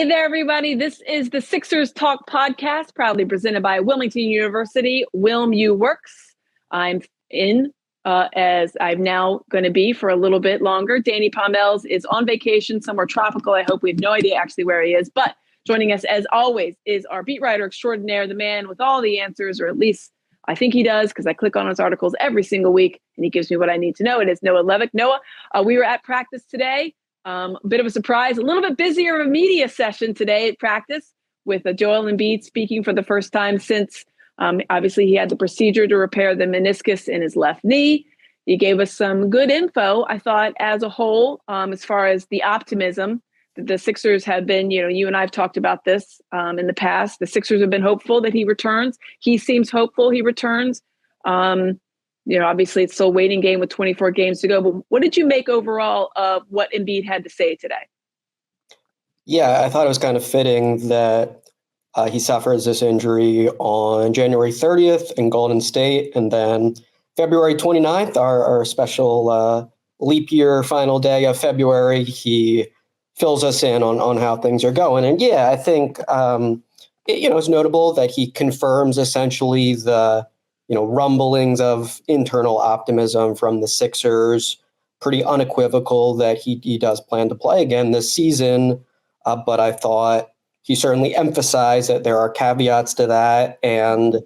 there, everybody. This is the Sixers Talk podcast, proudly presented by Wilmington University. WilmU Works. I'm in, as I'm now going to be for a little bit longer. Danny Pommells is on vacation somewhere tropical. I hope we have no idea actually where he is. But joining us, as always, is our beat writer extraordinaire, the man with all the answers, or at least I think he does, because I click on his articles every single week, and he gives me what I need to know. It is Noah Levick. Noah, we were at practice today. A bit of a surprise, a little bit busier of a media session today at practice with Joel Embiid speaking for the first time since obviously he had the procedure to repair the meniscus in his left knee. He gave us some good info, I thought, as a whole, as far as the optimism that the Sixers have been. You and I have talked about this in the past. The Sixers have been hopeful that he returns. He seems hopeful he returns. Obviously it's still a waiting game with 24 games to go, but what did you make overall of what Embiid had to say today? Yeah, I thought it was kind of fitting that he suffers this injury on January 30th in Golden State, and then February 29th, our special leap year final day of February, he fills us in on how things are going. And yeah, I think, it's notable that he confirms essentially the rumblings of internal optimism from the Sixers, pretty unequivocal that he does plan to play again this season. But I thought he certainly emphasized that there are caveats to that, and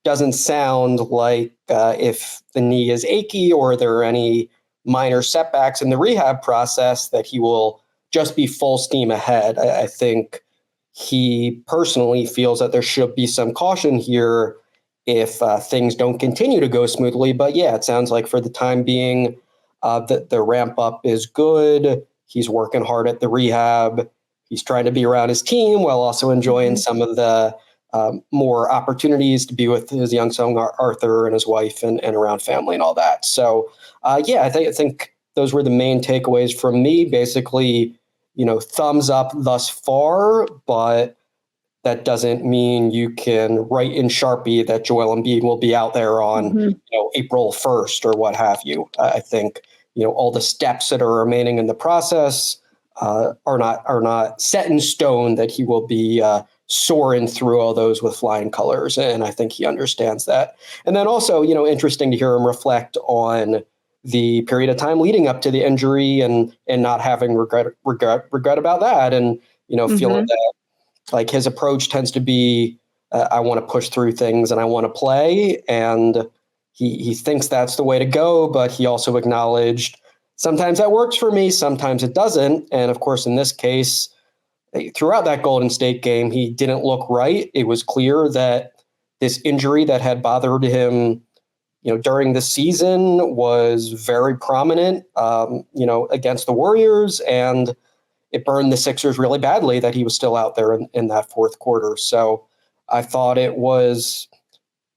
doesn't sound like if the knee is achy or there are any minor setbacks in the rehab process that he will just be full steam ahead. I think he personally feels that there should be some caution here if things don't continue to go smoothly. But yeah, it sounds like for the time being, the ramp up is good. He's working hard at the rehab. He's trying to be around his team while also enjoying some of the more opportunities to be with his young son, Arthur, and his wife and around family and all that. So I think those were the main takeaways from me. Basically, thumbs up thus far, but that doesn't mean you can write in Sharpie that Joel Embiid will be out there on April 1st or what have you. I think all the steps that are remaining in the process are not set in stone that he will be soaring through all those with flying colors, and I think he understands that. And then also, interesting to hear him reflect on the period of time leading up to the injury and not having regret about that, and feeling that like his approach tends to be, I want to push through things and I want to play. And he thinks that's the way to go, but he also acknowledged sometimes that works for me, sometimes it doesn't. And of course, in this case, throughout that Golden State game, he didn't look right. It was clear that this injury that had bothered him, during the season was very prominent, against the Warriors, and it burned the Sixers really badly that he was still out there in that fourth quarter. So I thought it was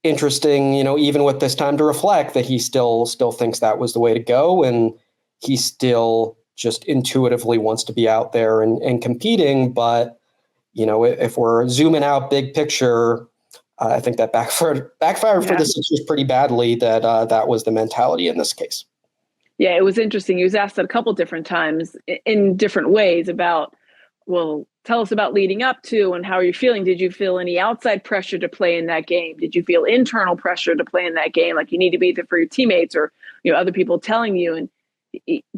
interesting, even with this time to reflect, that he still thinks that was the way to go. And he still just intuitively wants to be out there and competing. But, if we're zooming out big picture, I think that backfired for the Sixers pretty badly, that was the mentality in this case. Yeah, it was interesting. He was asked a couple different times in different ways about, well, tell us about leading up to and how are you feeling? Did you feel any outside pressure to play in that game? Did you feel internal pressure to play in that game? Like you need to be there for your teammates or, other people telling you. And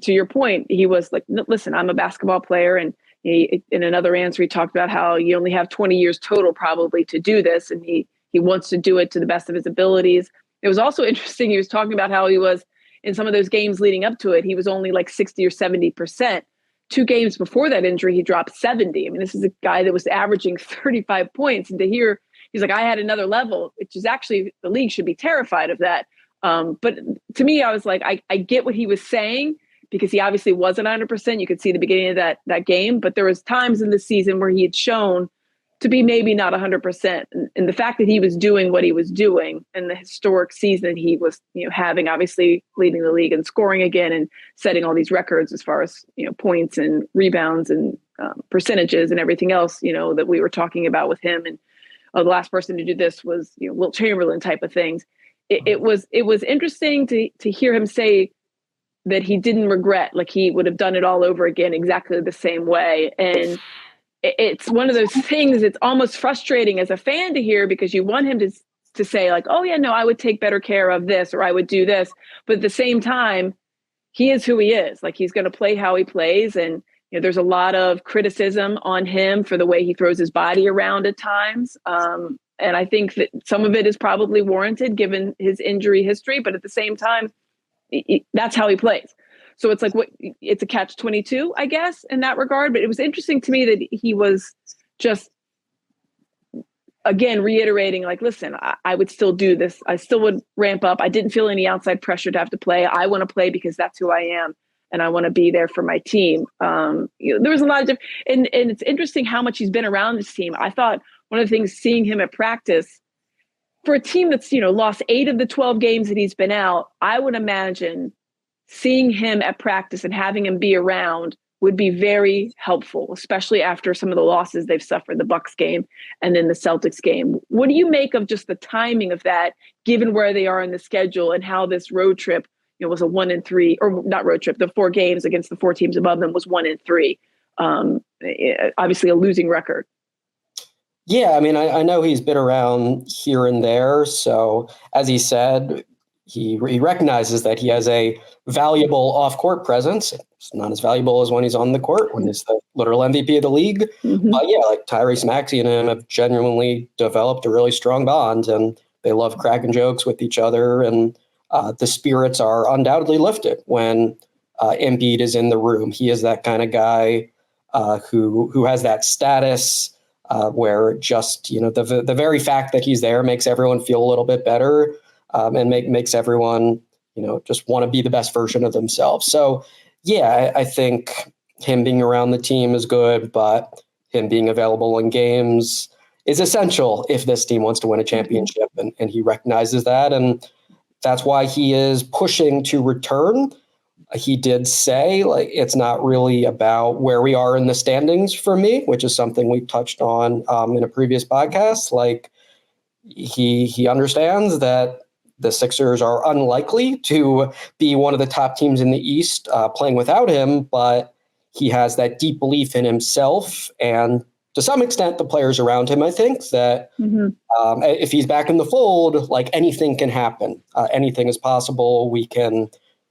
to your point, he was like, listen, I'm a basketball player. And in another answer, he talked about how you only have 20 years total probably to do this. And he wants to do it to the best of his abilities. It was also interesting. He was talking about how he was, in some of those games leading up to it, he was only like 60 or 70%. 2 games before that injury, he dropped 70. I mean, this is a guy that was averaging 35 points. And to hear, he's like, I had another level, which is actually, the league should be terrified of that. But to me, I was like, I get what he was saying, because he obviously wasn't 100%. You could see the beginning of that game. But there was times in the season where he had shown to be maybe not 100%. And the fact that he was doing what he was doing and the historic season that he was, having, obviously leading the league and scoring again and setting all these records as far as, points and rebounds and percentages and everything else, that we were talking about with him. And the last person to do this was, Wilt Chamberlain type of things. It was interesting to hear him say that he didn't regret, like he would have done it all over again exactly the same way. And it's one of those things. It's almost frustrating as a fan to hear, because you want him to say like, oh yeah, no, I would take better care of this, or I would do this. But at the same time, he is who he is. Like, he's going to play how he plays. And, there's a lot of criticism on him for the way he throws his body around at times. And I think that some of it is probably warranted given his injury history, but at the same time, that's how he plays. So it's like, it's a catch-22, I guess, in that regard. But it was interesting to me that he was just, again, reiterating like, listen, I would still do this. I still would ramp up. I didn't feel any outside pressure to have to play. I want to play because that's who I am, and I want to be there for my team. There was a lot of different, and it's interesting how much he's been around this team. I thought one of the things, seeing him at practice, for a team that's, lost 8 of the 12 games that he's been out, I would imagine seeing him at practice and having him be around would be very helpful, especially after some of the losses they've suffered, the Bucks game and then the Celtics game. What do you make of just the timing of that, given where they are in the schedule and how this road trip, was a 1-3, or not road trip, the 4 games against the 4 teams above them was 1-3. Obviously a losing record. Yeah, I mean, I know he's been around here and there. So as he said, he recognizes that he has a valuable off-court presence. It's not as valuable as when he's on the court, when he's the literal MVP of the league. Mm-hmm. But yeah, like Tyrese Maxey and him have genuinely developed a really strong bond, and they love cracking jokes with each other. And the spirits are undoubtedly lifted when Embiid is in the room. He is that kind of guy who has that status where just, the very fact that he's there makes everyone feel a little bit better. And makes everyone, just want to be the best version of themselves. So, yeah, I think him being around the team is good, but him being available in games is essential if this team wants to win a championship, and he recognizes that, and that's why he is pushing to return. He did say, like, it's not really about where we are in the standings for me, which is something we touched on in a previous podcast. Like, he understands that the Sixers are unlikely to be one of the top teams in the East playing without him, but he has that deep belief in himself and, to some extent, the players around him. I think that if he's back in the fold, like, anything can happen. Anything is possible. We can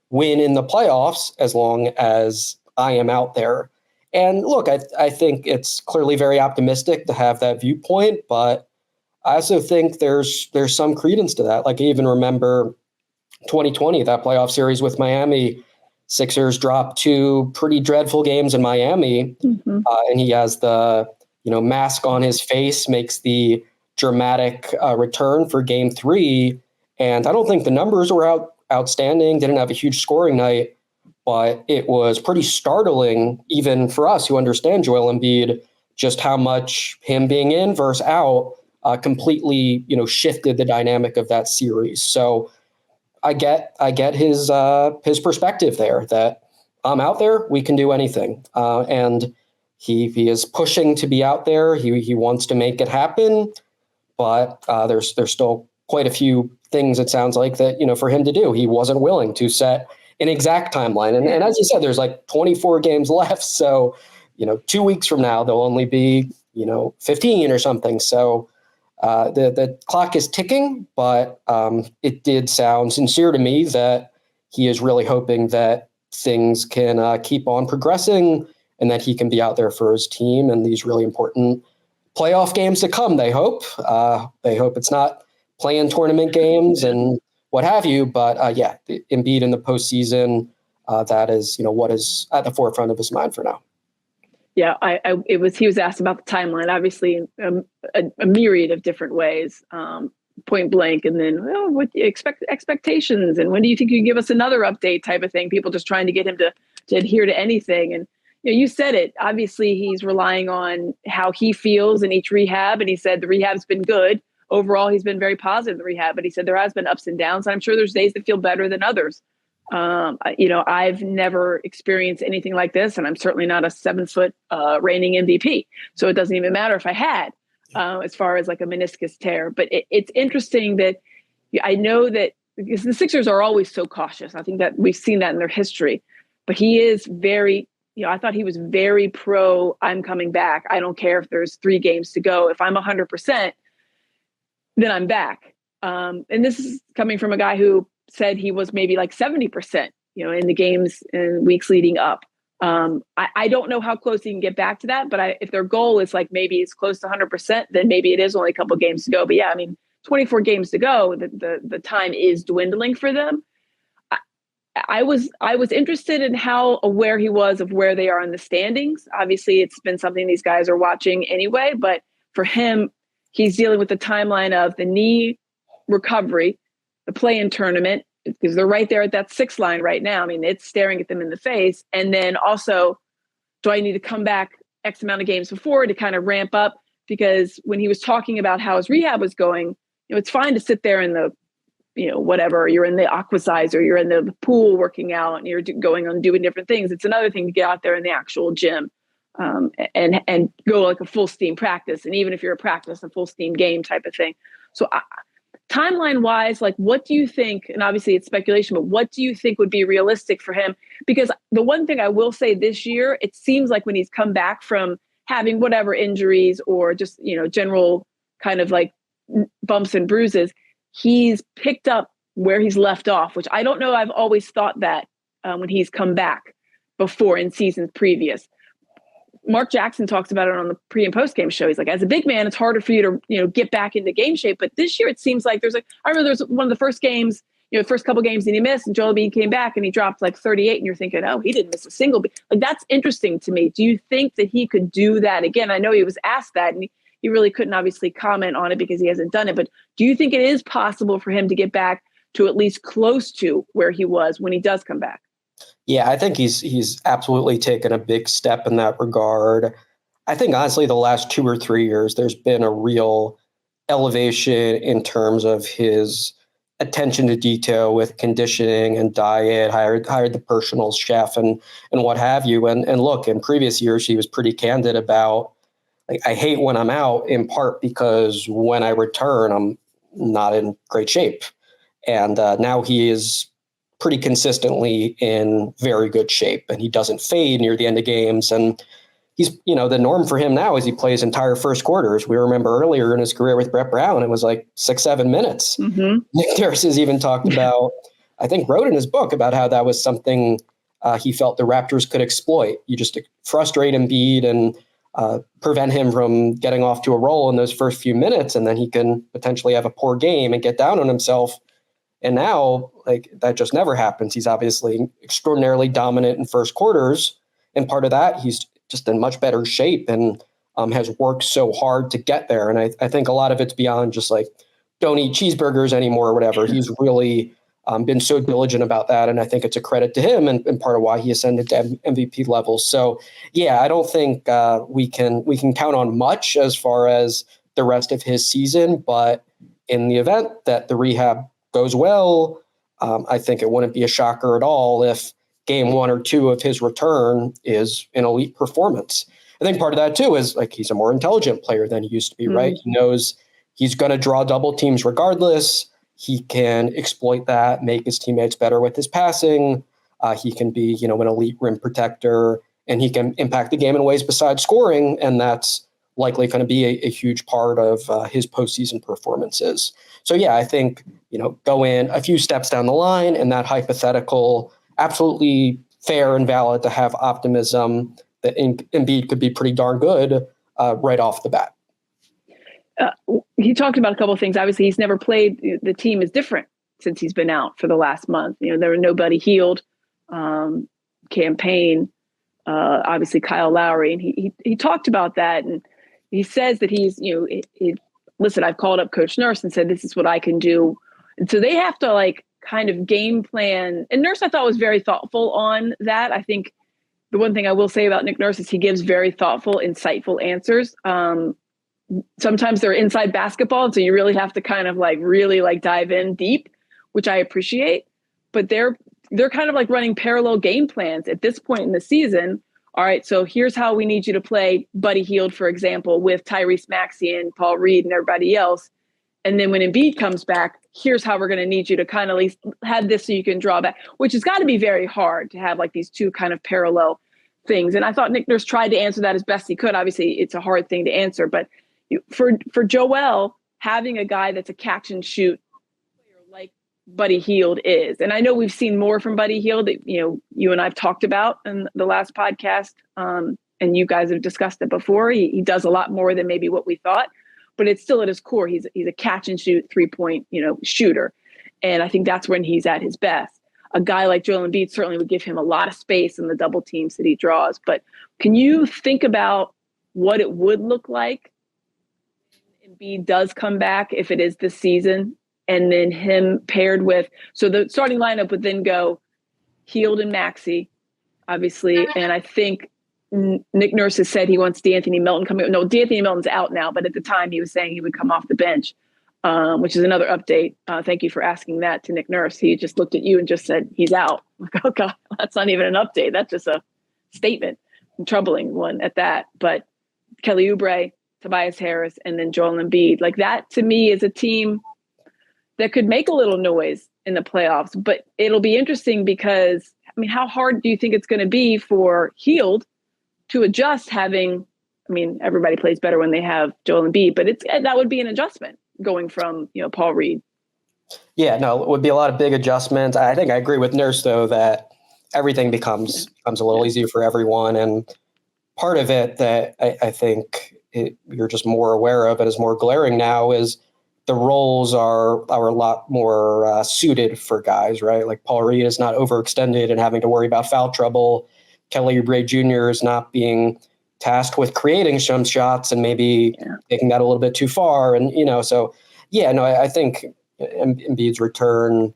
win in the playoffs as long as I am out there. And look, I think it's clearly very optimistic to have that viewpoint, but I also think there's some credence to that. Like, I even remember 2020, that playoff series with Miami. Sixers dropped 2 pretty dreadful games in Miami, and he has the mask on his face, makes the dramatic return for Game 3. And I don't think the numbers were outstanding. Didn't have a huge scoring night, but it was pretty startling, even for us who understand Joel Embiid, just how much him being in versus out completely, shifted the dynamic of that series. So I get his perspective there, that I'm out there, we can do anything. And he is pushing to be out there. He wants to make it happen, but there's still quite a few things, it sounds like, that, for him to do. He wasn't willing to set an exact timeline. And as you said, there's like 24 games left. So, 2 weeks from now, there'll only be, 15 or something. So, the clock is ticking, but it did sound sincere to me that he is really hoping that things can keep on progressing and that he can be out there for his team in these really important playoff games to come. They hope it's not playing tournament games and what have you, but the Embiid in the postseason, that is, what is at the forefront of his mind for now. Yeah, he was asked about the timeline, obviously in a myriad of different ways, point blank, and then, what expectations, and when do you think you can give us another update type of thing? People just trying to get him to adhere to anything. And you said it, obviously he's relying on how he feels in each rehab. And he said the rehab's been good. Overall, he's been very positive in the rehab, but he said there has been ups and downs. I'm sure there's days that feel better than others. I've never experienced anything like this, and I'm certainly not a 7-foot reigning MVP. So it doesn't even matter if I had, as far as like a meniscus tear. But it's interesting that I know that, because the Sixers are always so cautious. I think that we've seen that in their history, but he is very I thought he was very pro, I'm coming back. I don't care if there's 3 games to go. If I'm 100%, then I'm back. And this is coming from a guy who said he was maybe like 70%, in the games and weeks leading up. I don't know how close he can get back to that, but if their goal is like maybe it's close to 100%, then maybe it is only a couple games to go. But yeah, I mean, 24 games to go, the time is dwindling for them. I was interested in how aware he was of where they are in the standings. Obviously, it's been something these guys are watching anyway, but for him, he's dealing with the timeline of the knee recovery, the play-in tournament, because they're right there at that 6 line right now. I mean, it's staring at them in the face. And then also, do I need to come back X amount of games before to kind of ramp up? Because when he was talking about how his rehab was going, it's fine to sit there in the, whatever, you're in the aquasize or you're in the pool working out and you're going on doing different things. It's another thing to get out there in the actual gym and go like a full steam practice. And even if you're a practice, a full steam game type of thing. So timeline wise, like, what do you think? And obviously it's speculation, but what do you think would be realistic for him? Because the one thing I will say this year, it seems like when he's come back from having whatever injuries or just, general kind of like bumps and bruises, he's picked up where he's left off, which I don't know. I've always thought that when he's come back before in seasons previous. Mark Jackson talks about it on the pre and post game show. He's like, as a big man, it's harder for you to, get back into game shape. But this year, it seems like I remember there's one of the first games, the first couple games that he missed, and Joel Embiid came back and he dropped like 38, and you're thinking, oh, he didn't miss a single. Like, that's interesting to me. Do you think that he could do that again? I know he was asked that, and he really couldn't obviously comment on it because he hasn't done it. But do you think it is possible for him to get back to at least close to where he was when he does come back? Yeah, I think he's absolutely taken a big step in that regard. I think honestly, the last 2 or 3 years, there's been a real elevation in terms of his attention to detail with conditioning and diet, hired the personal chef and what have you. And look, in previous years, he was pretty candid about, like, I hate when I'm out, in part because when I return, I'm not in great shape. And now he is pretty consistently in very good shape, and he doesn't fade near the end of games. And he's, the norm for him now is he plays entire first quarters. We remember earlier in his career with Brett Brown, it was like 6-7 minutes. Mm-hmm. Nick Nurse has even talked about, I think wrote in his book about how that was something he felt the Raptors could exploit. You just frustrate Embiid and prevent him from getting off to a roll in those first few minutes, and then he can potentially have a poor game and get down on himself. And now, like, that just never happens. He's obviously extraordinarily dominant in first quarters. And part of that, he's just in much better shape and has worked so hard to get there. And I think a lot of it's beyond just like, don't eat cheeseburgers anymore or whatever. He's really been so diligent about that. And I think it's a credit to him and part of why he ascended to MVP levels. So, yeah, I don't think we can count on much as far as the rest of his season. But in the event that the rehab goes well, I think it wouldn't be a shocker at all if game 1 or 2 of his return is an elite performance. I think part of that too is, like, he's a more intelligent player than he used to be, right? He knows he's going to draw double teams regardless. He can exploit that, make his teammates better with his passing. He can be, an elite rim protector, and he can impact the game in ways besides scoring. And that's likely going to be a huge part of his postseason performances. So, yeah, I think, go in a few steps down the line, and that hypothetical, absolutely fair and valid to have optimism that Embiid could be pretty darn good right off the bat. He talked about a couple of things. Obviously, he's never played. The team is different since he's been out for the last month. There were nobody healed campaign. Obviously, Kyle Lowry, and he talked about that, and he says that he's, listen, I've called up Coach Nurse and said, this is what I can do. And so they have to, like, kind of game plan. And Nurse, I thought, was very thoughtful on that. I think the one thing I will say about Nick Nurse is he gives very thoughtful, insightful answers. Sometimes they're inside basketball, so you really have to kind of really dive in deep, which I appreciate. But they're kind of like running parallel game plans at this point in the season. All right, so here's how we need you to play Buddy Hield, for example, with Tyrese Maxey and Paul Reed and everybody else. And then when Embiid comes back, here's how we're going to need you to kind of at least have this so you can draw back, which has got to be very hard to have like these two kind of parallel things. And I thought Nick Nurse tried to answer that as best he could. Obviously, it's a hard thing to answer, but for Joel, having a guy that's a catch and shoot player like Buddy Hield is, and I know we've seen more from Buddy Hield that, you and I've talked about in the last podcast, and you guys have discussed it before. He does a lot more than maybe what we thought, but it's still at his core. He's a catch and shoot 3-point, shooter. And I think that's when he's at his best. A guy like Joel Embiid certainly would give him a lot of space in the double teams that he draws. But can you think about what it would look like if Embiid does come back, if it is this season, and then him paired with, so the starting lineup would then go Hield and Maxey, obviously. And I think Nick Nurse has said he wants D'Anthony Melton coming. No, D'Anthony Melton's out now, but at the time he was saying he would come off the bench. Which is another update. Thank you for asking that to Nick Nurse. He just looked at you and just said, he's out. I'm like, oh, God, that's not even an update. That's just a statement, a troubling one at that. But Kelly Oubre, Tobias Harris, and then Joel Embiid, like that to me is a team that could make a little noise in the playoffs. But it'll be interesting because, how hard do you think it's going to be for Hield to adjust having, everybody plays better when they have Joel Embiid, but that would be an adjustment. Going from, Paul Reed. Yeah, no, it would be a lot of big adjustments. I think I agree with Nurse, though, that everything becomes a little easier for everyone. And part of it that I think you're just more aware of and is more glaring now is the roles are a lot more suited for guys, right? Like Paul Reed is not overextended and having to worry about foul trouble. Kelly Oubre Jr. is not being tasked with creating some shots and maybe taking that a little bit too far. And, I think Embiid's return,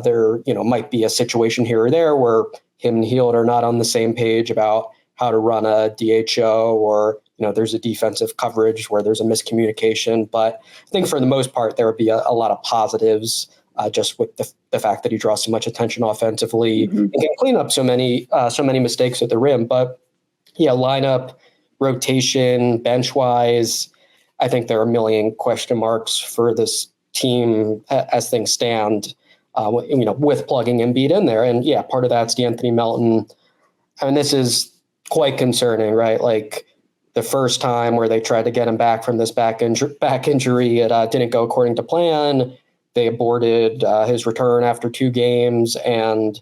there, might be a situation here or there where him and Hield are not on the same page about how to run a DHO or, there's a defensive coverage where there's a miscommunication. But I think for the most part, there would be a lot of positives just with the fact that he draws so much attention offensively and can clean up so many mistakes at the rim. But lineup, rotation, bench-wise, I think there are a million question marks for this team as things stand, with plugging Embiid in there. And, part of that's D'Anthony Melton. This is quite concerning, right? Like the first time where they tried to get him back from this back injury, it didn't go according to plan. They aborted his return after 2 games, and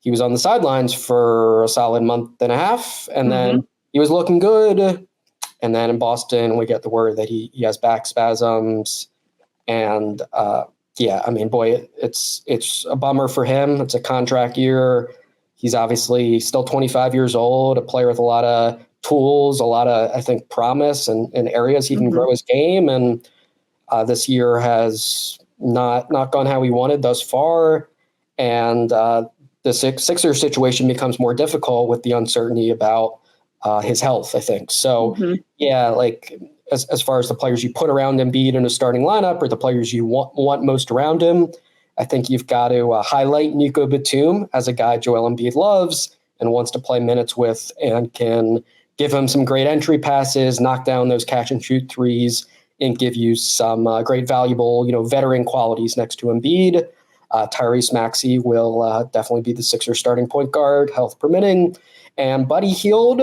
he was on the sidelines for a solid month and a half, and then he was looking good. And then in Boston, we get the word that he has back spasms. And it's a bummer for him. It's a contract year. He's obviously still 25 years old, a player with a lot of tools, a lot of, I think, promise and areas he can grow his game. And this year has not gone how he wanted thus far. And the Sixers situation becomes more difficult with the uncertainty about his health, I think. So, as far as the players you put around Embiid in a starting lineup or the players you want most around him, I think you've got to highlight Nico Batum as a guy Joel Embiid loves and wants to play minutes with and can give him some great entry passes, knock down those catch and shoot threes, and give you some great valuable, veteran qualities next to Embiid. Tyrese Maxey will definitely be the Sixers starting point guard, health permitting. And Buddy Hield,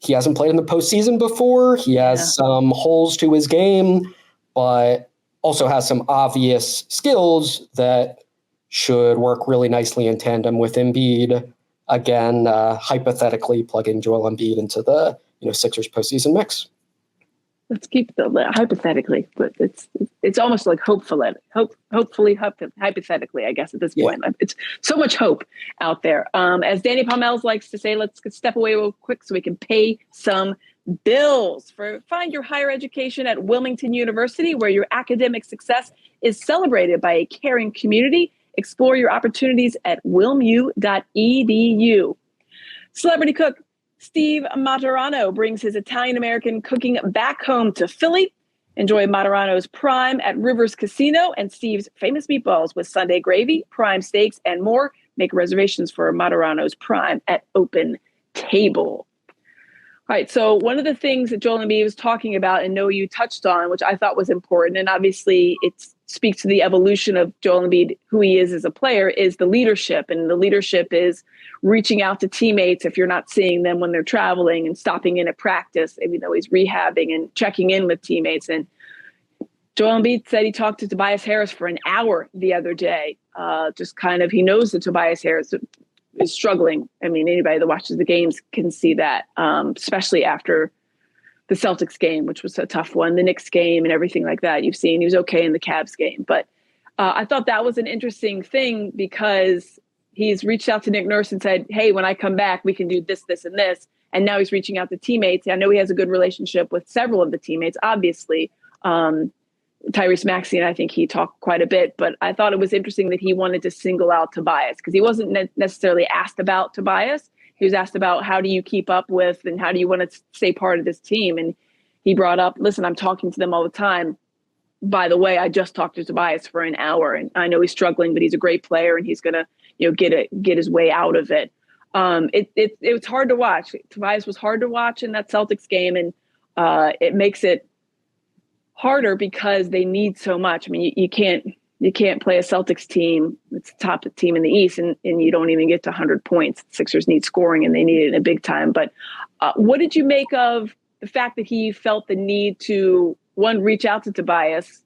he hasn't played in the postseason before. He has some holes to his game, but also has some obvious skills that should work really nicely in tandem with Embiid. Again, hypothetically plugging Joel Embiid into the Sixers postseason mix. Let's keep the hypothetically, but it's almost like hopefully, hypothetically, I guess at this point. It's so much hope out there. As Danny Palmels likes to say, let's step away real quick so we can pay some bills. Find your higher education at Wilmington University, where your academic success is celebrated by a caring community. Explore your opportunities at wilmu.edu. Celebrity cook Steve Materano brings his Italian-American cooking back home to Philly. Enjoy Materano's Prime at Rivers Casino and Steve's famous meatballs with Sunday gravy, prime steaks, and more. Make reservations for Materano's Prime at Open Table. All right, so one of the things that Joel Embiid was talking about, and Noah, you touched on, which I thought was important, and obviously it's speaks to the evolution of Joel Embiid, who he is as a player, is the leadership. And the leadership is reaching out to teammates if you're not seeing them when they're traveling, and stopping in at practice, even though he's rehabbing, and checking in with teammates. And Joel Embiid said he talked to Tobias Harris for an hour the other day. Just kind of, he knows that Tobias Harris is struggling. I mean, anybody that watches the games can see that, especially after the Celtics game, which was a tough one, the Knicks game and everything like that. You've seen he was okay in the Cavs game. But I thought that was an interesting thing, because he's reached out to Nick Nurse and said, hey, when I come back, we can do this, this, and this. And now he's reaching out to teammates. I know he has a good relationship with several of the teammates, obviously. Tyrese Maxey, and I think he talked quite a bit, but I thought it was interesting that he wanted to single out Tobias, because he wasn't necessarily asked about Tobias. He was asked about, how do you keep up with, and how do you want to stay part of this team? And he brought up, listen, I'm talking to them all the time. By the way, I just talked to Tobias for an hour, and I know he's struggling, but he's a great player, and he's going to, get his way out of it. It was hard to watch. Tobias was hard to watch in that Celtics game, and it makes it harder because they need so much. I mean, you can't play a Celtics team. It's the top team in the East, and you don't even get to 100 points. Sixers need scoring, and they need it in a big time. But what did you make of the fact that he felt the need to, one, reach out to Tobias,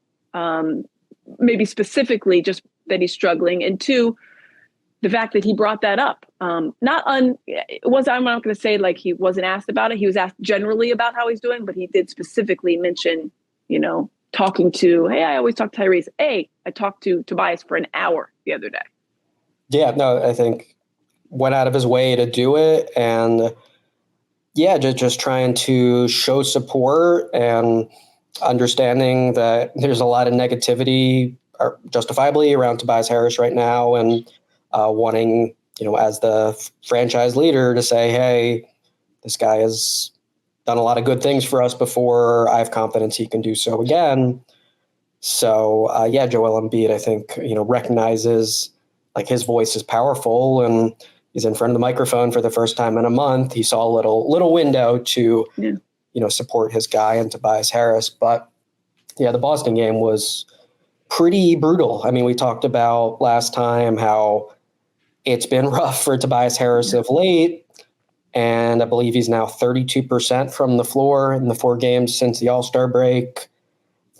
maybe specifically just that he's struggling, and two, the fact that he brought that up? I'm not going to say like he wasn't asked about it. He was asked generally about how he's doing, but he did specifically mention, talking to, hey, I always talk to Tyrese. Hey, I talked to Tobias for an hour the other day. Yeah, no, I think went out of his way to do it. And yeah, just trying to show support and understanding that there's a lot of negativity, justifiably, around Tobias Harris right now, and wanting, as the franchise leader, to say, hey, this guy has done a lot of good things for us before. I have confidence he can do so again. So Joel Embiid, I think, recognizes like his voice is powerful, and he's in front of the microphone for the first time in a month. He saw a little window to, support his guy and Tobias Harris. But yeah, the Boston game was pretty brutal. I mean, we talked about last time how it's been rough for Tobias Harris of late. And I believe he's now 32% from the floor in the 4 games since the All-Star break.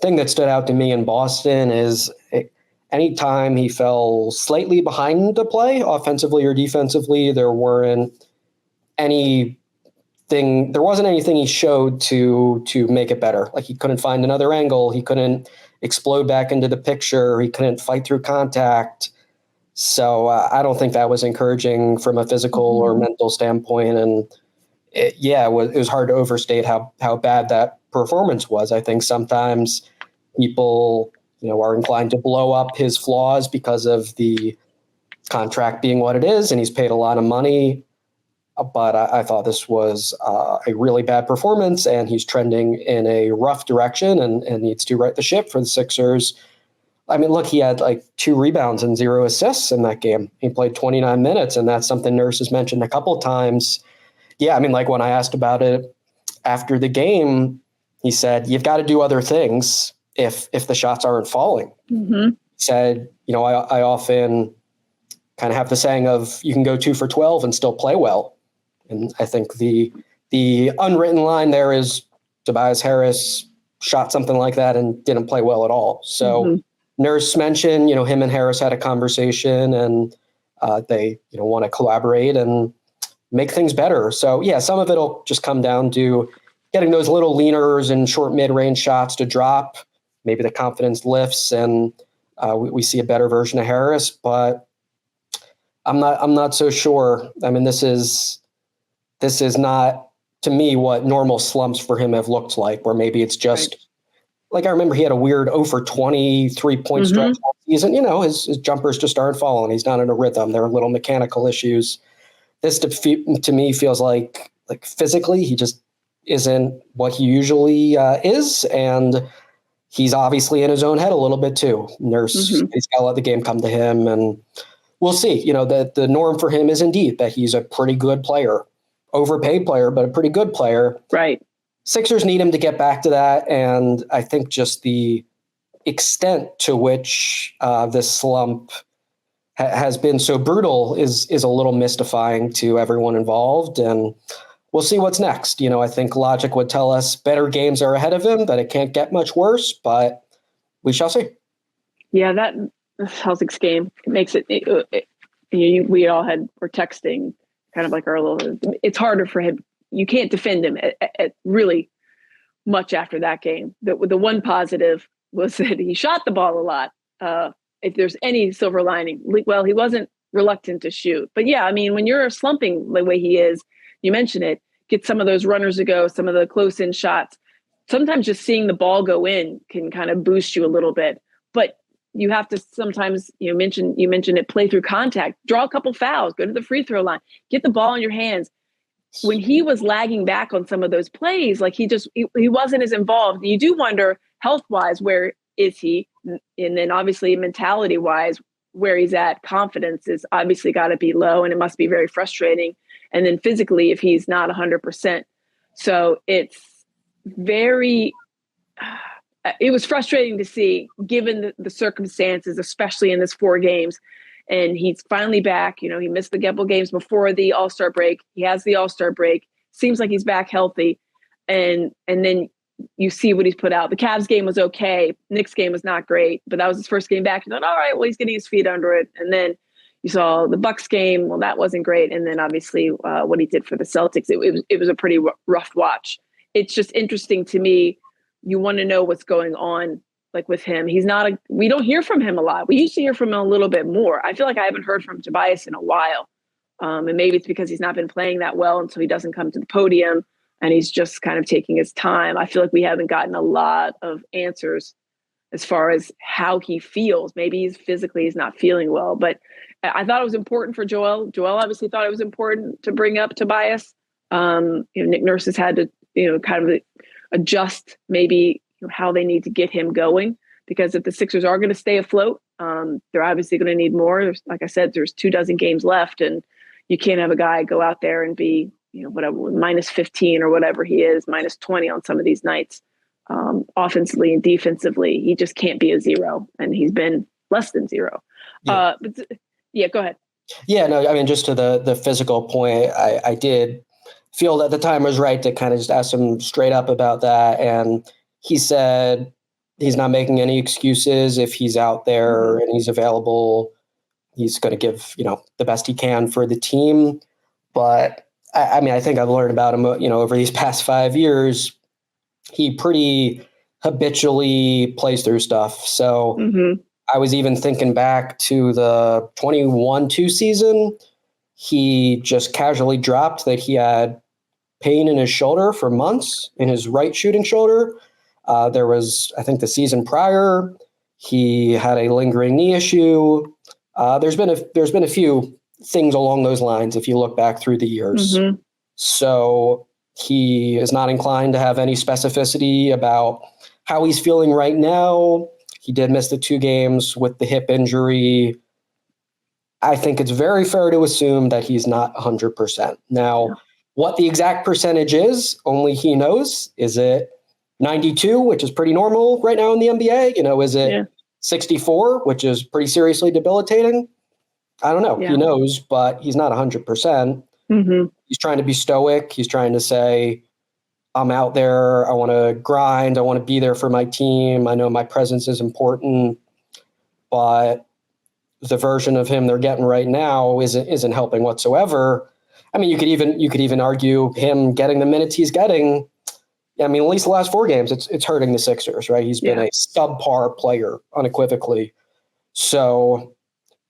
Thing that stood out to me in Boston is anytime he fell slightly behind the play, offensively or defensively, there wasn't anything he showed to make it better. Like, he couldn't find another angle. He couldn't explode back into the picture. He couldn't fight through contact. So I don't think that was encouraging from a physical or mental standpoint. And it was hard to overstate how bad that performance was. I think sometimes people, are inclined to blow up his flaws because of the contract being what it is, and he's paid a lot of money. But I thought this was a really bad performance, and he's trending in a rough direction, and needs to right the ship for the Sixers. I mean, look, he had like 2 rebounds and 0 assists in that game. He played 29 minutes, and that's something Nurse has mentioned a couple of times. Yeah, I mean, like when I asked about it after the game, he said, you've got to do other things if the shots aren't falling. Mm-hmm. He said, I often kind of have the saying of, you can go 2 for 12 and still play well. And I think the unwritten line there is Tobias Harris shot something like that and didn't play well at all. So Nurse mentioned, him and Harris had a conversation, and they, want to collaborate and make things better. So yeah, some of it'll just come down to getting those little leaners and short mid-range shots to drop. Maybe the confidence lifts, and we see a better version of Harris. But I'm not so sure. I mean, this is not, to me, what normal slumps for him have looked like, where maybe it's just. Right. Like, I remember he had a weird 0 for 20 3-point stretch all season. His jumpers just aren't falling. He's not in a rhythm. There are little mechanical issues. This to me feels like physically he just isn't what he usually is, and he's obviously in his own head a little bit too. Nurse, he's got to let the game come to him, and we'll see. The norm for him is indeed that he's a pretty good player, overpaid player, but a pretty good player. Right. Sixers need him to get back to that, and I think just the extent to which this slump has been so brutal is a little mystifying to everyone involved. And we'll see what's next. I think logic would tell us better games are ahead of him, that it can't get much worse, but we shall see. Yeah, that Celtics game makes it we all were texting kind of like our little, it's harder for him. You can't defend him at really much after that game. The one positive was that he shot the ball a lot. If there's any silver lining, well, he wasn't reluctant to shoot. But yeah, I mean, when you're slumping the way he is, you mentioned it, get some of those runners to go, some of the close in shots. Sometimes just seeing the ball go in can kind of boost you a little bit. But you have to sometimes, you mentioned it, play through contact, draw a couple fouls, go to the free throw line, get the ball in your hands. When he was lagging back on some of those plays, like he wasn't as involved. You do wonder health-wise, where is he? And then obviously mentality-wise, where he's at. Confidence is obviously got to be low, and it must be very frustrating. And then physically, if he's not 100%. So it's it was frustrating to see, given the circumstances, especially in this 4 games. And he's finally back. He missed the couple games before the All-Star break. He has the All-Star break. Seems like he's back healthy. And then you see what he's put out. The Cavs game was okay. Knicks game was not great, but that was his first game back. You thought, all right, well, he's getting his feet under it. And then you saw the Bucks game. Well, that wasn't great. And then obviously what he did for the Celtics, it was a pretty rough watch. It's just interesting to me. You want to know what's going on, like with him. We don't hear from him a lot. We used to hear from him a little bit more. I feel like I haven't heard from Tobias in a while. And maybe it's because he's not been playing that well, and so he doesn't come to the podium, and he's just kind of taking his time. I feel like we haven't gotten a lot of answers as far as how he feels. Maybe he's not feeling well, but I thought it was important for Joel. Joel obviously thought it was important to bring up Tobias. Nick Nurse has had to, kind of adjust maybe how they need to get him going, because if the Sixers are going to stay afloat, they're obviously going to need more. Like I said, there's 24 games left, and you can't have a guy go out there and be, whatever, minus 15 or whatever he is, minus 20 on some of these nights, offensively and defensively. He just can't be a zero, and he's been less than zero. Yeah. Go ahead. Yeah, no, I mean, just to the physical point, I did feel that the time was right to kind of just ask him straight up about that. And he said he's not making any excuses. If he's out there and he's available, he's going to give, the best he can for the team. But I mean, I think I've learned about him, over these past 5 years, he pretty habitually plays through stuff. So I was even thinking back to the 21-2 season. He just casually dropped that he had pain in his shoulder for months, in his right shooting shoulder. There was, I think the season prior, he had a lingering knee issue. There's been a few things along those lines if you look back through the years. So he is not inclined to have any specificity about how he's feeling right now. He did miss the 2 games with the hip injury. I think it's very fair to assume that he's not 100%. Now, what the exact percentage is, only he knows. Is it 92, which is pretty normal right now in the NBA? Is it 64, which is pretty seriously debilitating? I don't know. Yeah. He knows, but he's not 100%. He's trying to be stoic. He's trying to say, I'm out there. I want to grind. I want to be there for my team. I know my presence is important, but the version of him they're getting right now isn't helping whatsoever. I mean, you could even argue him getting the minutes he's getting. I mean, at least the last 4 games, it's hurting the Sixers, right? He's been a subpar player unequivocally. So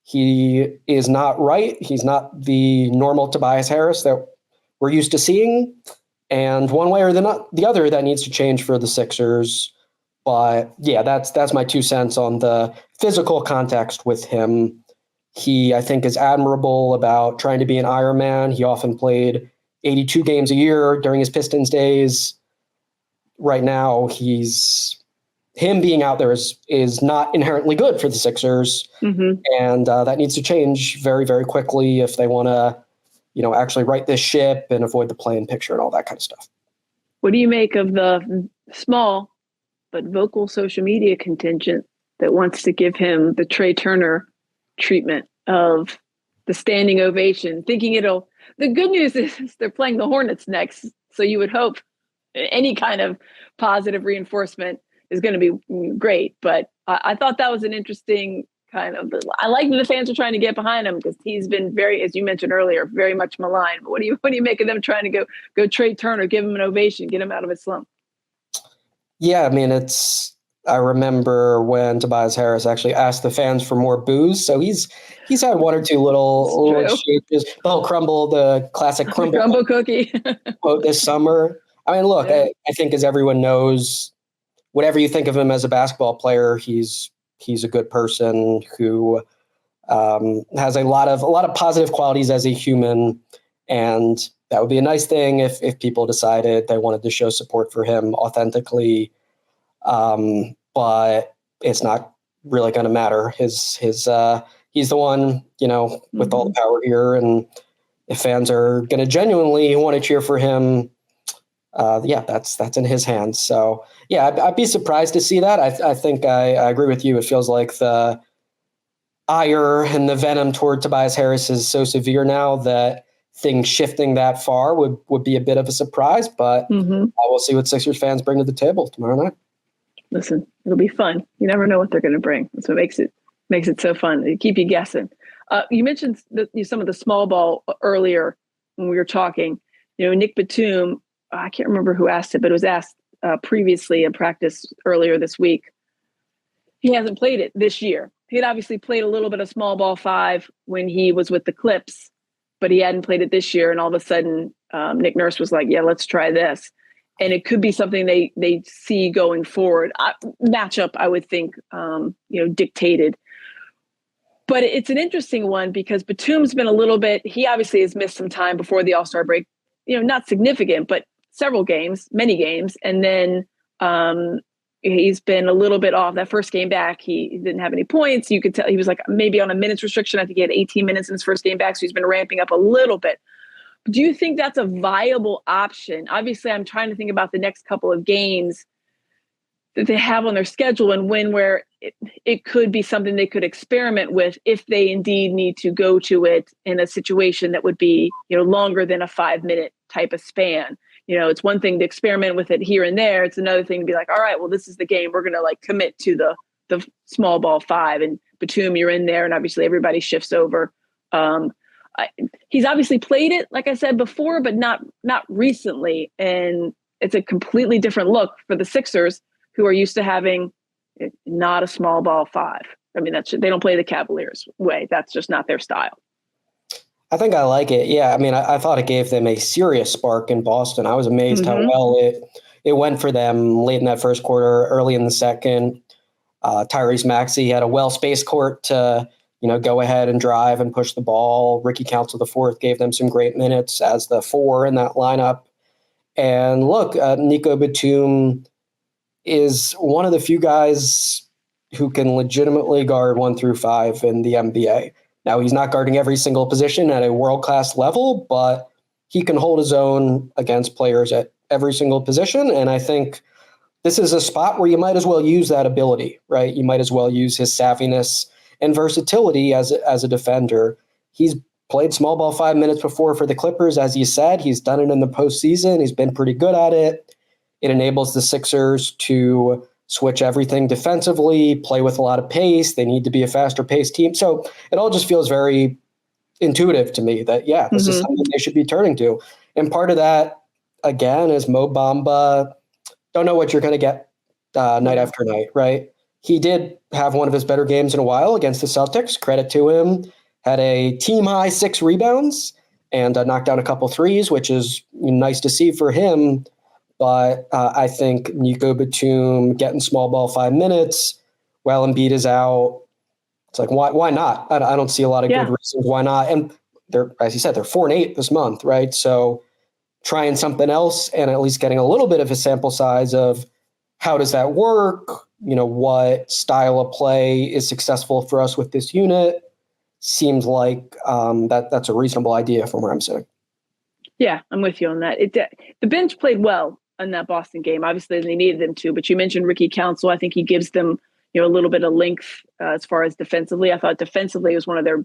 he is not right. He's not the normal Tobias Harris that we're used to seeing. And one way or the other, that needs to change for the Sixers. But yeah, that's my 2 cents on the physical context with him. He, I think, is admirable about trying to be an Iron Man. He often played 82 games a year during his Pistons days. Right now, him being out there is not inherently good for the Sixers. And that needs to change very, very quickly if they want to, actually right this ship and avoid the play-in picture and all that kind of stuff. What do you make of the small but vocal social media contingent that wants to give him the Trey Turner treatment of the standing ovation, thinking the good news is they're playing the Hornets next. So you would hope any kind of positive reinforcement is going to be great. But I thought that was an interesting kind of, I like that the fans are trying to get behind him because he's been very, as you mentioned earlier, very much maligned. But what do you make of them trying to go Trey Turner, give him an ovation, get him out of his slump? Yeah, I mean, I remember when Tobias Harris actually asked the fans for more booze. So he's had one or two little exchanges. The whole the classic crumble cookie quote this summer. I mean, look, yeah. I think as everyone knows, whatever you think of him as a basketball player, he's a good person who has a lot of positive qualities as a human, and that would be a nice thing if people decided they wanted to show support for him authentically. But it's not really going to matter. He's the one, with all the power here, and if fans are going to genuinely want to cheer for him, that's in his hands. So yeah, I'd be surprised to see that. I think I agree with you. It feels like the ire and the venom toward Tobias Harris is so severe now that things shifting that far would be a bit of a surprise, but we'll see what Sixers fans bring to the table tomorrow night. Listen, it'll be fun. You never know what they're going to bring. That's what makes it so fun. They keep you guessing. You mentioned some of the small ball earlier when we were talking. Nick Batum, I can't remember who asked it, but it was asked previously in practice earlier this week. He hasn't played it this year. He had obviously played a little bit of small ball 5 when he was with the Clips, but he hadn't played it this year. And all of a sudden, Nick Nurse was like, yeah, let's try this. And it could be something they see going forward. Matchup, I would think, dictated. But it's an interesting one because Batum's been a little bit, he obviously has missed some time before the All-Star break, not significant, but several games, many games. And then he's been a little bit off. That first game back, he didn't have any points. You could tell he was like maybe on a minutes restriction. I think he had 18 minutes in his first game back. So he's been ramping up a little bit. Do you think that's a viable option? Obviously, I'm trying to think about the next couple of games that they have on their schedule and where it could be something they could experiment with if they indeed need to go to it in a situation that would be, longer than a 5-minute type of span. It's one thing to experiment with it here and there. It's another thing to be like, all right, well, this is the game. We're going to commit to the small ball 5 and Batum, you're in there. And obviously everybody shifts over. He's obviously played it, like I said before, but not recently. And it's a completely different look for the Sixers, who are used to having not a small ball 5. I mean, they don't play the Cavaliers way. That's just not their style. I think I like it. Yeah. I mean, I thought it gave them a serious spark in Boston. I was amazed how well it went for them late in that first quarter, early in the second. Tyrese Maxey had a well-spaced court to, go ahead and drive and push the ball. Ricky Council IV gave them some great minutes as the 4 in that lineup. And look, Nico Batum is one of the few guys who can legitimately guard 1 through 5 in the NBA. Now, he's not guarding every single position at a world-class level, but he can hold his own against players at every single position. And I think this is a spot where you might as well use that ability, right? You might as well use his savviness and versatility as a defender. He's played small ball 5 minutes before for the Clippers, as you said. He's done it in the postseason. He's been pretty good at it. It enables the Sixers to switch everything defensively, play with a lot of pace. They need to be a faster paced team. So it all just feels very intuitive to me that, this is something they should be turning to. And part of that, again, is Mo Bamba. Don't know what you're going to get night after night, right? He did have one of his better games in a while against the Celtics. Credit to him. Had a team-high 6 rebounds and knocked down a couple threes, which is nice to see for him. But I think Nico Batum getting small ball 5 minutes while Embiid is out, it's like, why not? I don't see a lot of good reasons why not. And they're, as you said, they're 4-8 this month, right? So trying something else and at least getting a little bit of a sample size of how does that work? What style of play is successful for us with this unit? Seems like that's a reasonable idea from where I'm sitting. Yeah, I'm with you on that. The bench played well in that Boston game. Obviously, they needed him to, but you mentioned Ricky Council. I think he gives them, a little bit of length as far as defensively. I thought defensively it was one of their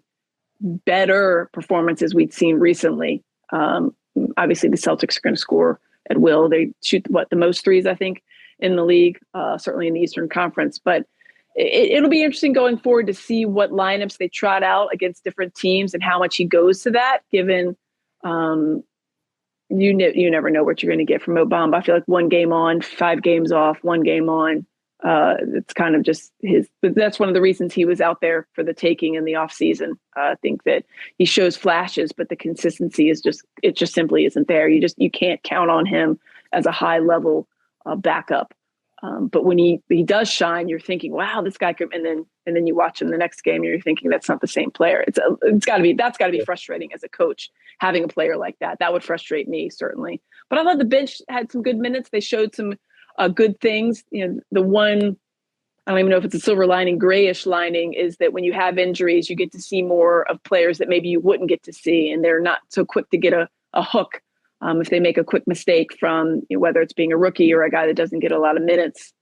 better performances we'd seen recently. Obviously, the Celtics are going to score at will. They shoot the most threes, I think, in the league, certainly in the Eastern Conference. But it'll be interesting going forward to see what lineups they trot out against different teams and how much he goes to that, given you never know what you're going to get from Mo Bamba. I feel like 1 game on, 5 games off, 1 game on. It's kind of just but that's one of the reasons he was out there for the taking in the offseason. I think that he shows flashes, but the consistency it just simply isn't there. You can't count on him as a high level backup. But when he does shine, you're thinking, wow, this guy could, and then you watch him the next game and you're thinking that's not the same player. That's gotta be frustrating as a coach, having a player like that. That would frustrate me, certainly. But I thought the bench had some good minutes. They showed some good things. The one, I don't even know if it's a silver lining, grayish lining, is that when you have injuries, you get to see more of players that maybe you wouldn't get to see, and they're not so quick to get a hook if they make a quick mistake from whether it's being a rookie or a guy that doesn't get a lot of minutes.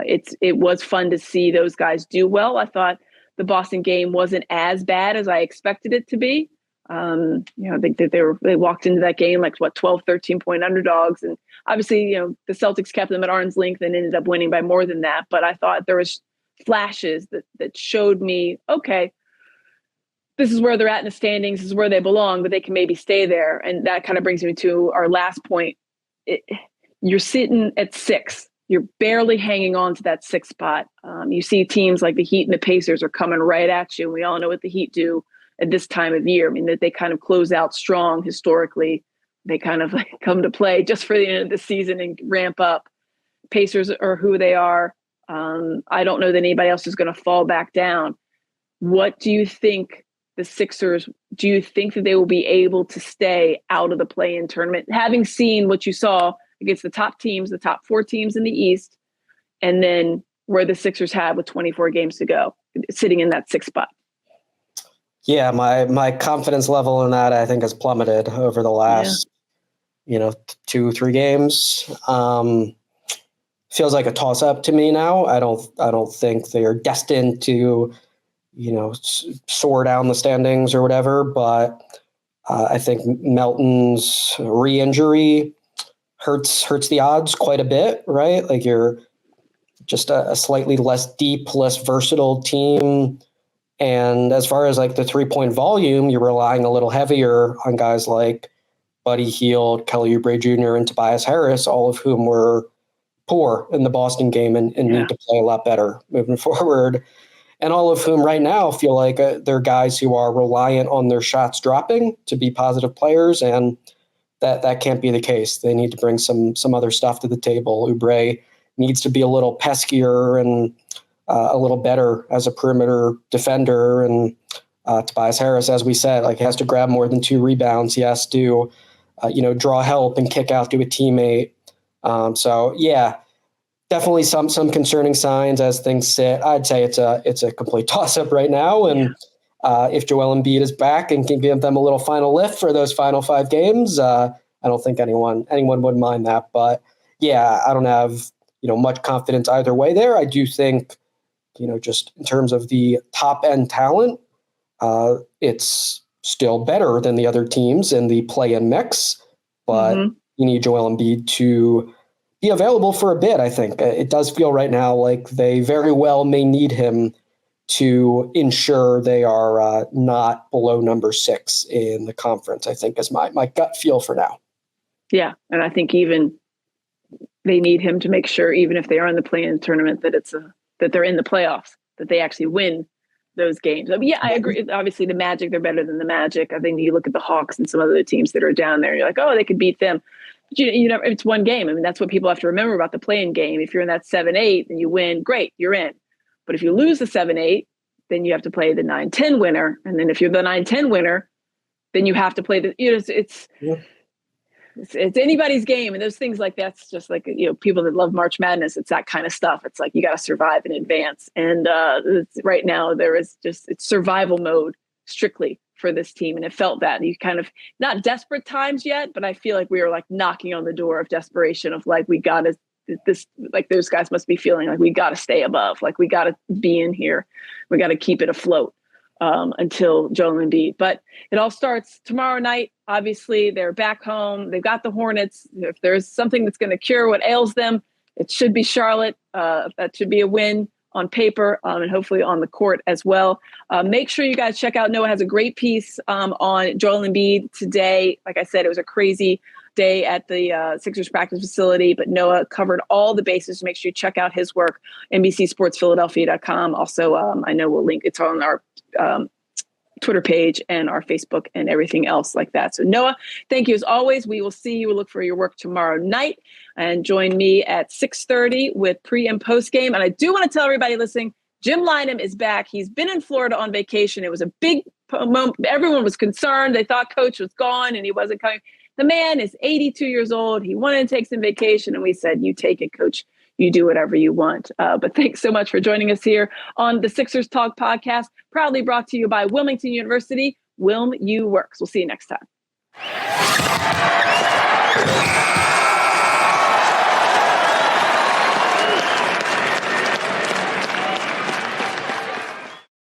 It was fun to see those guys do well. I thought the Boston game wasn't as bad as I expected it to be. I think that they walked into that game like 12, 13 point underdogs. And obviously, the Celtics kept them at arm's length and ended up winning by more than that. But I thought there was flashes that showed me, okay, this is where they're at in the standings, this is where they belong, but they can maybe stay there. And that kind of brings me to our last point. You're sitting at 6. You're barely hanging on to that 6th spot. You see teams like the Heat and the Pacers are coming right at you. And we all know what the Heat do at this time of year. I mean, that they kind of close out strong historically. They kind of come to play just for the end of the season and ramp up. Pacers are who they are. I don't know that anybody else is going to fall back down. What do you think the Sixers, do you think that they will be able to stay out of the play-in tournament, having seen what you saw against the top teams, the top 4 teams in the East, and then where the Sixers had with 24 games to go, sitting in that 6th spot? Yeah, my confidence level in that, I think, has plummeted over the last, 2-3 games. Feels like a toss-up to me now. I don't think they are destined to, soar down the standings or whatever. But I think Melton's re-injury hurts the odds quite a bit, right? Like, you're just a slightly less deep, less versatile team. And as far as like the 3-point volume, you're relying a little heavier on guys like Buddy Hield, Kelly Oubre Jr., and Tobias Harris, all of whom were poor in the Boston game and need to play a lot better moving forward. And all of whom right now feel like they're guys who are reliant on their shots dropping to be positive players. And that can't be the case. They need to bring some other stuff to the table. Oubre needs to be a little peskier and a little better as a perimeter defender. And Tobias Harris, as we said, like, he has to grab more than 2 rebounds. He has to, draw help and kick out to a teammate. So yeah, definitely some concerning signs as things sit. I'd say it's a complete toss-up right now. And if Joel Embiid is back and can give them a little final lift for those final 5 games, I don't think anyone would mind that. But yeah, I don't have much confidence either way there. I do think, just in terms of the top end talent, it's still better than the other teams in the play-in mix, but you need Joel Embiid to be available for a bit. I think it does feel right now like they very well may need him to ensure they are not below number 6 in the conference, I think is my gut feel for now. Yeah. And I think even they need him to make sure, even if they are in the play-in tournament, that that they're in the playoffs, that they actually win those games. I mean, yeah, I agree. Obviously, the Magic, they're better than the Magic. I think you look at the Hawks and some other teams that are down there, and you're like, oh, they could beat them. But you know, it's one game. I mean, that's what people have to remember about the play-in game. If you're in that 7-8 and you win, great, you're in. But if you lose the 7-8, then you have to play the 9-10 winner. And then if you're the 9-10 winner, then you have to play the, it's anybody's game. And those things like that's just like, people that love March Madness, it's that kind of stuff. It's like, you got to survive in advance. And right now it's survival mode strictly for this team. And it felt that you kind of not desperate times yet, but I feel like we were like knocking on the door of desperation of like, we got to this, like those guys must be feeling like we got to stay above, like we got to be in here. We got to keep it afloat until Joel Embiid. But it all starts tomorrow night. Obviously, they're back home. They've got the Hornets. If there's something that's going to cure what ails them, it should be Charlotte. That should be a win on paper and hopefully on the court as well. Make sure you guys check out, Noah has a great piece on Joel Embiid today. Like I said, it was a crazy day at the Sixers practice facility, but Noah covered all the bases. Make sure you check out his work, NBC Sports Philadelphia.com. Also, I know we'll link, it's on our Twitter page and our Facebook and everything else like that. So Noah, thank you as always. We will see you. We'll look for your work tomorrow night and join me at 6:30 with pre and post game. And I do want to tell everybody listening, Jim Lynam is back. He's been in Florida on vacation. It was a big moment. Everyone was concerned. They thought coach was gone and he wasn't coming. The man is 82 years old. He wanted to take some vacation and we said, you take it, coach. You do whatever you want. But thanks so much for joining us here on the Sixers Talk podcast, proudly brought to you by Wilmington University. Wilm U Works. We'll see you next time.